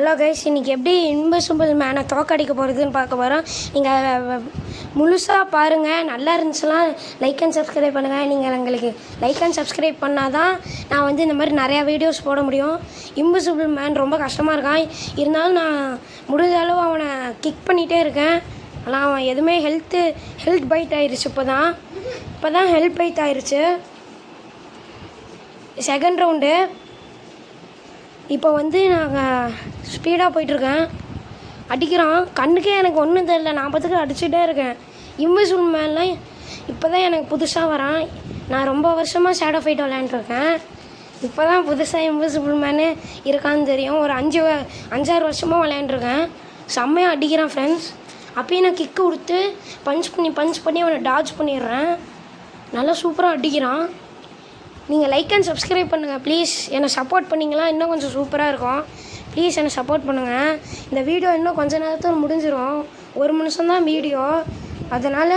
Hello guys, இன்றைக்கி எப்படி invisible மேனை தோக்கடிக்க போகிறதுன்னு பார்க்க போகிறோம். நீங்கள் முழுசாக பாருங்கள். நல்லா இருந்துச்சுன்னா லைக் அண்ட் சப்ஸ்கிரைப் பண்ணுங்கள். நீங்கள் எங்களுக்கு லைக் அண்ட் சப்ஸ்கிரைப் பண்ணால் தான் நான் வந்து இந்த மாதிரி நிறையா வீடியோஸ் போட முடியும். இன்விசிபிள் மேன் ரொம்ப கஷ்டமாக இருக்கான். இருந்தாலும் நான் முடிஞ்ச அளவு அவனை கிக் பண்ணிகிட்டே இருக்கேன். ஆனால் அவன் எதுவுமே ஹெல்த் பைட் ஆயிடுச்சு. இப்போ தான் ஹெல்த் பைட் ஆயிடுச்சு. Second round. இப்போ வந்து நாங்கள் ஸ்பீடாக போயிட்டுருக்கேன். அடிக்கிறான். கண்ணுக்கே எனக்கு ஒன்றும் தெரியல. நான் பார்த்துக்கு அடிச்சுட்டே இருக்கேன். இன்விசிபிள் மேன்லாம் இப்போ தான் எனக்கு புதுசாக வரான். நான் ரொம்ப வருஷமாக ஷேடோ ஃபைட் விளையாண்டுருக்கேன். இப்போ தான் புதுசாக இன்விசிபிள் மேனு இருக்கான்னு தெரியும். ஒரு 5-6 வருஷமாக விளையாண்டுருக்கேன். செம்மையாக அடிக்கிறான் ஃப்ரெண்ட்ஸ். அப்பயும் நான் கிக்கு கொடுத்து பஞ்ச் பண்ணி அவனை டாட்ஜ் பண்ணிடுறேன். நல்லா சூப்பராக அடிக்கிறான். நீங்கள் லைக் அண்ட் சப்ஸ்கிரைப் பண்ணுங்கள் ப்ளீஸ். என்னை சப்போர்ட் பண்ணிங்களா இன்னும் கொஞ்சம் சூப்பராக இருக்கும். ப்ளீஸ் என்னை சப்போர்ட் பண்ணுங்கள். இந்த வீடியோ இன்னும் கொஞ்சம் நேரத்தில் முடிஞ்சிடும். 1 நிமிஷம் தான் வீடியோ. அதனால்